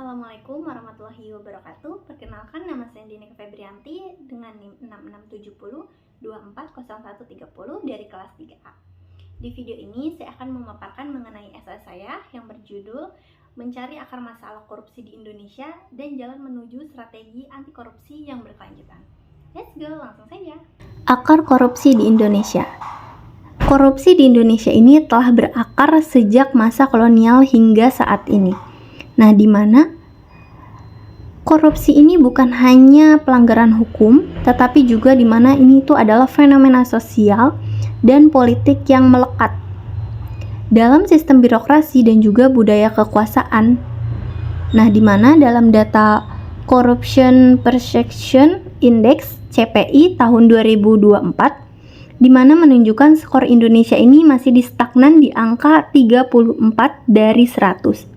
Assalamualaikum warahmatullahi wabarakatuh. Perkenalkan, nama saya Dinika Febrianti dengan NIM 6670240130 dari kelas 3A. Di video ini saya akan memaparkan mengenai esai saya yang berjudul Mencari Akar Masalah Korupsi di Indonesia dan Jalan Menuju Strategi Anti Korupsi yang Berkelanjutan. Let's go, langsung saja. Akar korupsi di Indonesia. Korupsi di Indonesia ini telah berakar sejak masa kolonial hingga saat ini. Nah, di mana korupsi ini bukan hanya pelanggaran hukum, tetapi juga di mana ini itu adalah fenomena sosial dan politik yang melekat dalam sistem birokrasi dan juga budaya kekuasaan. Nah, di mana dalam data Corruption Perception Index (CPI) tahun 2024 di mana menunjukkan skor Indonesia ini masih di stagnan di angka 34 dari 100.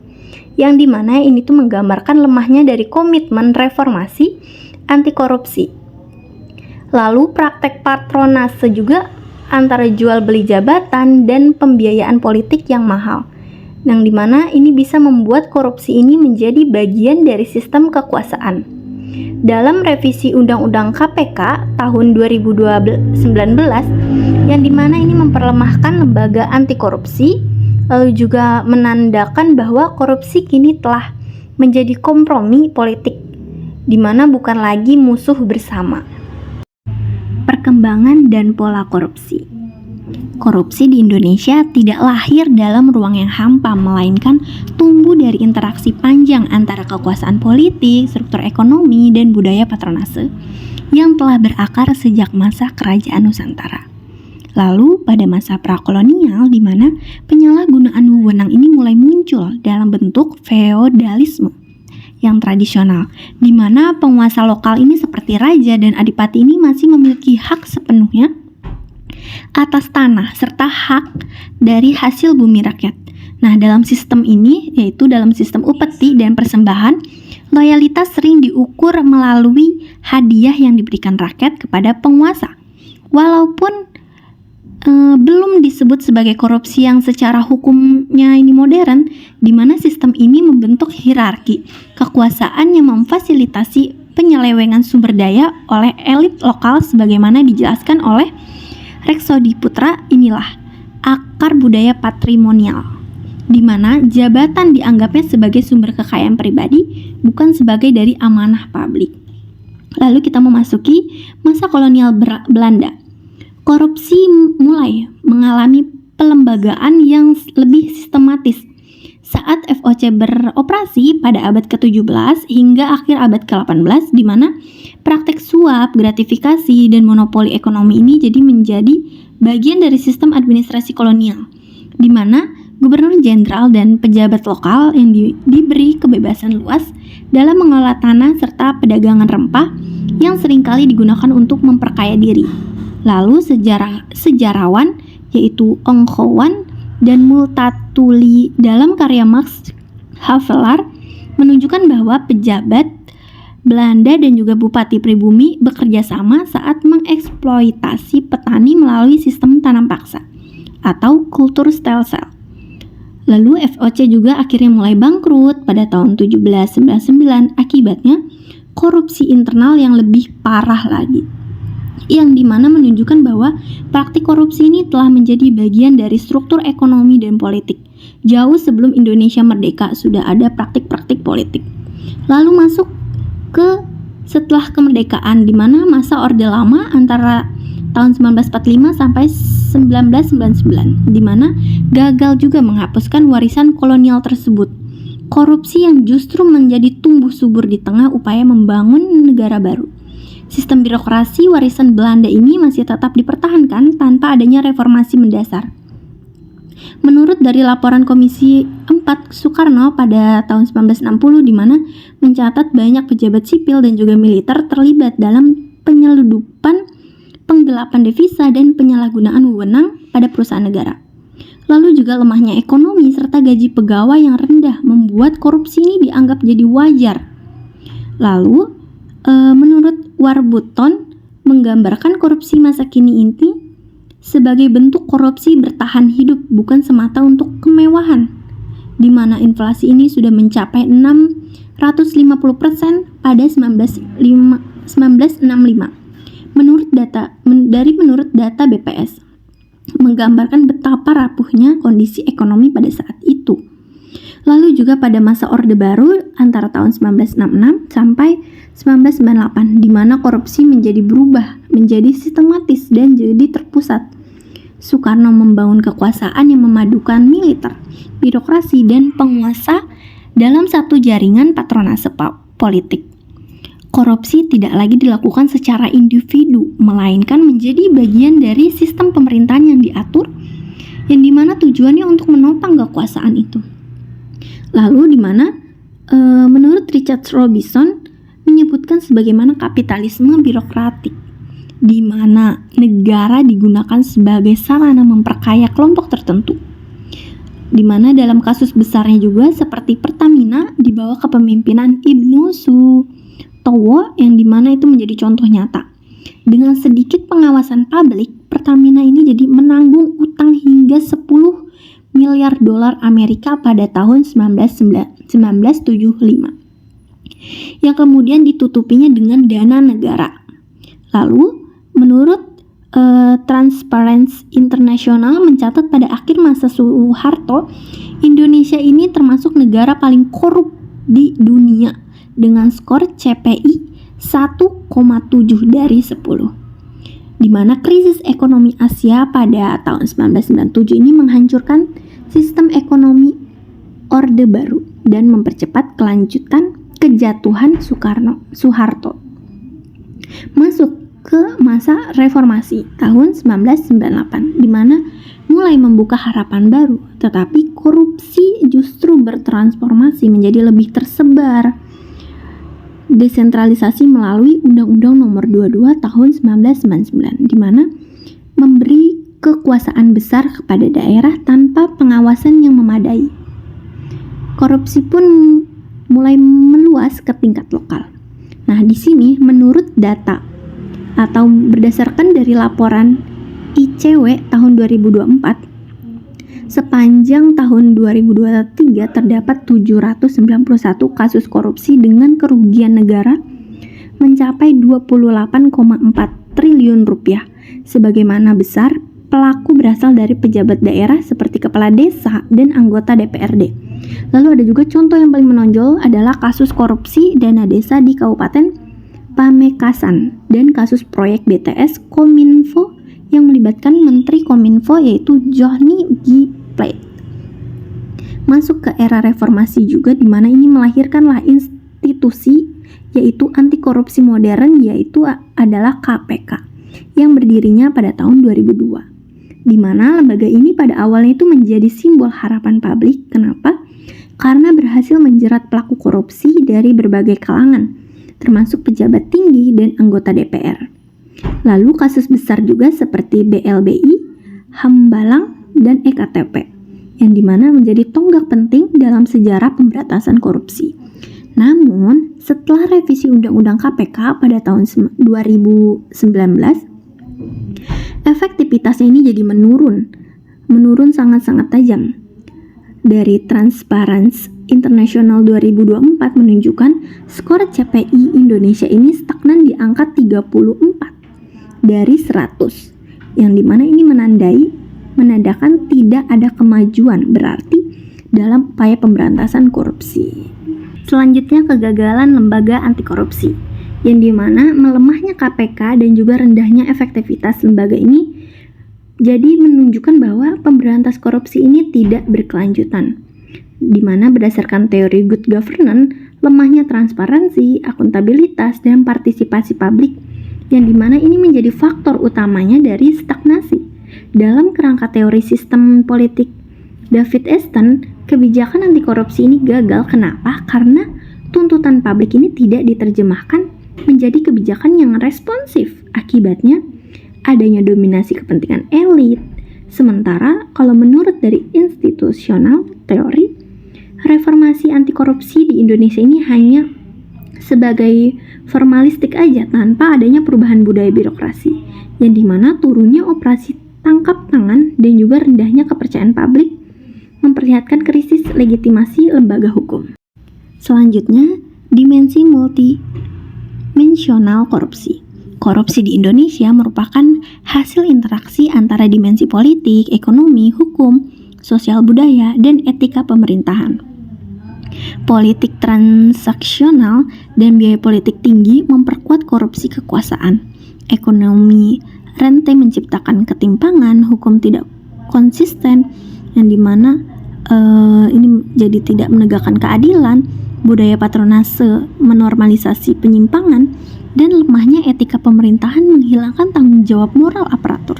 Yang dimana ini tuh menggambarkan lemahnya dari komitmen reformasi anti korupsi. Lalu praktek patronase juga antara jual beli jabatan dan pembiayaan politik yang mahal, yang dimana ini bisa membuat korupsi ini menjadi bagian dari sistem kekuasaan. Dalam revisi Undang-Undang KPK tahun 2019 yang dimana ini memperlemahkan lembaga anti korupsi, lalu juga menandakan bahwa korupsi kini telah menjadi kompromi politik, di mana bukan lagi musuh bersama. Perkembangan dan pola korupsi. Korupsi di Indonesia tidak lahir dalam ruang yang hampa, melainkan tumbuh dari interaksi panjang antara kekuasaan politik, struktur ekonomi, dan budaya patronase yang telah berakar sejak masa Kerajaan Nusantara. Lalu pada masa prakolonial di mana penyalahgunaan wewenang ini mulai muncul dalam bentuk feodalisme yang tradisional, di mana penguasa lokal ini seperti raja dan adipati ini masih memiliki hak sepenuhnya atas tanah serta hak dari hasil bumi rakyat. Nah, dalam sistem ini, yaitu dalam sistem upeti dan persembahan, loyalitas sering diukur melalui hadiah yang diberikan rakyat kepada penguasa. Walaupun belum disebut sebagai korupsi yang secara hukumnya ini modern, di mana sistem ini membentuk hierarki kekuasaan yang memfasilitasi penyelewengan sumber daya oleh elit lokal sebagaimana dijelaskan oleh Reksodi Putra. Inilah akar budaya patrimonial, di mana jabatan dianggapnya sebagai sumber kekayaan pribadi, bukan sebagai dari amanah publik. Lalu kita memasuki masa kolonial Belanda. Korupsi mulai mengalami pelembagaan yang lebih sistematis saat VOC beroperasi pada abad ke-17 hingga akhir abad ke-18, di mana praktek suap, gratifikasi, dan monopoli ekonomi ini menjadi bagian dari sistem administrasi kolonial, di mana gubernur jenderal dan pejabat lokal yang diberi kebebasan luas dalam mengelola tanah serta perdagangan rempah yang seringkali digunakan untuk memperkaya diri. Lalu sejarawan yaitu Ong Khowan dan Multatuli dalam karya Max Havelaar menunjukkan bahwa pejabat Belanda dan juga bupati pribumi bekerja sama saat mengeksploitasi petani melalui sistem tanam paksa atau kultur stelsel. Lalu VOC juga akhirnya mulai bangkrut pada tahun 1799 akibatnya korupsi internal yang lebih parah lagi, yang dimana menunjukkan bahwa praktik korupsi ini telah menjadi bagian dari struktur ekonomi dan politik. Jauh sebelum Indonesia merdeka sudah ada praktik-praktik politik. Lalu masuk ke setelah kemerdekaan, di mana masa Orde Lama antara tahun 1945 sampai 1999, di mana gagal juga menghapuskan warisan kolonial tersebut. Korupsi yang justru menjadi tumbuh subur di tengah upaya membangun negara baru. Sistem birokrasi warisan Belanda ini masih tetap dipertahankan tanpa adanya reformasi mendasar. Menurut dari laporan Komisi 4 Soekarno pada tahun 1960, di mana mencatat banyak pejabat sipil dan juga militer terlibat dalam penyeludupan, penggelapan devisa, dan penyalahgunaan wewenang pada perusahaan negara. Lalu juga lemahnya ekonomi serta gaji pegawai yang rendah membuat korupsi ini dianggap jadi wajar. Lalu menurut Warburton menggambarkan korupsi masa kini ini sebagai bentuk korupsi bertahan hidup, bukan semata untuk kemewahan, di mana inflasi ini sudah mencapai 650% pada 1965. Menurut data BPS, menggambarkan betapa rapuhnya kondisi ekonomi pada saat itu. Lalu juga pada masa Orde Baru antara tahun 1966 sampai 1998, di mana korupsi berubah menjadi sistematis dan jadi terpusat. Soekarno membangun kekuasaan yang memadukan militer, birokrasi, dan penguasa dalam satu jaringan patronase politik. Korupsi tidak lagi dilakukan secara individu, melainkan menjadi bagian dari sistem pemerintahan yang diatur, yang dimana tujuannya untuk menopang kekuasaan itu. Lalu dimana menurut Richard Robinson menyebutkan sebagaimana kapitalisme birokratik, di mana negara digunakan sebagai sarana memperkaya kelompok tertentu. Di mana dalam kasus besarnya juga seperti Pertamina di bawah kepemimpinan Ibnu Sutowo, yang dimana itu menjadi contoh nyata. Dengan sedikit pengawasan publik, Pertamina ini jadi menanggung utang hingga 10 miliar dolar Amerika pada tahun 1975, yang kemudian ditutupinya dengan dana negara. Lalu, menurut Transparency International mencatat pada akhir masa Soeharto, Indonesia ini termasuk negara paling korup di dunia dengan skor CPI 1,7 dari 10. Di mana krisis ekonomi Asia pada tahun 1997 ini menghancurkan sistem ekonomi Orde Baru dan mempercepat kelanjutan kejatuhan Soeharto. Masuk ke masa reformasi tahun 1998, di mana mulai membuka harapan baru, tetapi korupsi justru bertransformasi menjadi lebih tersebar. Desentralisasi melalui Undang-Undang Nomor 22 Tahun 1999, di mana memberi kekuasaan besar kepada daerah tanpa pengawasan yang memadai. Korupsi pun mulai meluas ke tingkat lokal. Nah, di sini menurut data atau berdasarkan dari laporan ICW tahun 2024, sepanjang tahun 2023 terdapat 791 kasus korupsi dengan kerugian negara mencapai 28,4 triliun rupiah. Sebagaimana besar pelaku berasal dari pejabat daerah seperti kepala desa dan anggota DPRD. Lalu ada juga contoh yang paling menonjol adalah kasus korupsi dana desa di Kabupaten Pamekasan dan kasus proyek BTS Kominfo yang melibatkan Menteri Kominfo yaitu Johnny G. Plate. Masuk ke era reformasi juga, di mana ini melahirkanlah institusi yaitu anti korupsi modern, yaitu adalah KPK yang berdirinya pada tahun 2002. Di mana lembaga ini pada awalnya itu menjadi simbol harapan publik. Kenapa? Karena berhasil menjerat pelaku korupsi dari berbagai kalangan, termasuk pejabat tinggi dan anggota DPR. Lalu kasus besar juga seperti BLBI, Hambalang, dan EKTP, yang dimana menjadi tonggak penting dalam sejarah pemberantasan korupsi. Namun, setelah revisi Undang-Undang KPK pada tahun 2019, efektivitasnya ini jadi menurun sangat-sangat tajam. Dari Transparency International 2024 menunjukkan skor CPI Indonesia ini stagnan di angka 34 dari 100, yang dimana ini menandakan tidak ada kemajuan berarti dalam upaya pemberantasan korupsi. Selanjutnya, kegagalan lembaga anti korupsi, yang dimana melemahnya KPK dan juga rendahnya efektivitas lembaga ini jadi menunjukkan bahwa pemberantas korupsi ini tidak berkelanjutan, di mana berdasarkan teori good governance, lemahnya transparansi, akuntabilitas, dan partisipasi publik, yang dimana ini menjadi faktor utamanya dari stagnasi. Dalam kerangka teori sistem politik David Easton, kebijakan anti korupsi ini gagal. Kenapa? Karena tuntutan publik ini tidak diterjemahkan menjadi kebijakan yang responsif. Akibatnya, adanya dominasi kepentingan elit. Sementara kalau menurut dari institusional teori, reformasi anti korupsi di Indonesia ini hanya sebagai formalistik aja tanpa adanya perubahan budaya birokrasi, yang dimana turunnya operasi tangkap tangan dan juga rendahnya kepercayaan publik memperlihatkan krisis legitimasi lembaga hukum. Selanjutnya, dimensi multidimensional korupsi. Korupsi di Indonesia merupakan hasil interaksi antara dimensi politik, ekonomi, hukum, sosial budaya, dan etika pemerintahan. Politik transaksional dan biaya politik tinggi memperkuat korupsi kekuasaan. Ekonomi rente menciptakan ketimpangan, hukum tidak konsisten, yang dimana ini jadi tidak menegakkan keadilan, budaya patronase menormalisasi penyimpangan, dan lemahnya etika pemerintahan menghilangkan tanggung jawab moral aparatur.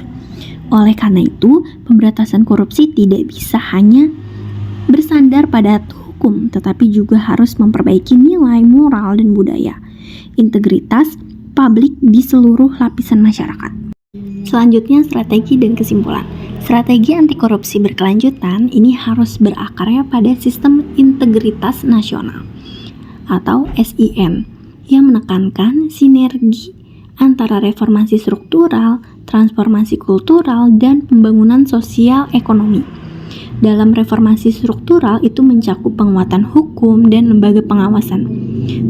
Oleh karena itu, pemberantasan korupsi tidak bisa hanya bersandar pada hukum, tetapi juga harus memperbaiki nilai moral dan budaya, integritas publik di seluruh lapisan masyarakat. Selanjutnya, strategi dan kesimpulan. Strategi anti korupsi berkelanjutan ini harus berakarnya pada sistem integritas nasional atau SIN yang menekankan sinergi antara reformasi struktural, transformasi kultural, dan pembangunan sosial ekonomi. Dalam reformasi struktural itu mencakup penguatan hukum dan lembaga pengawasan.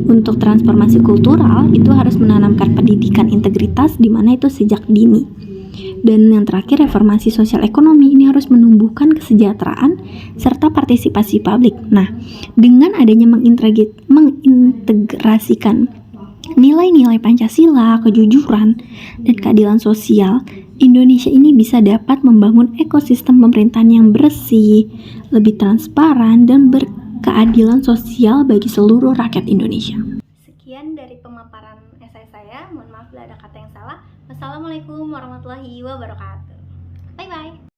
Untuk transformasi kultural itu harus menanamkan pendidikan integritas di mana itu sejak dini. Dan yang terakhir, reformasi sosial ekonomi ini harus menumbuhkan kesejahteraan serta partisipasi publik. Nah, dengan adanya mengintegrasikan nilai-nilai Pancasila, kejujuran, dan keadilan sosial, Indonesia ini bisa dapat membangun ekosistem pemerintahan yang bersih, lebih transparan, dan berkeadilan sosial bagi seluruh rakyat Indonesia. Sekian dari pemaparan esai saya. Mohon maaf bila ada kata yang salah. Wassalamualaikum warahmatullahi wabarakatuh. Bye-bye.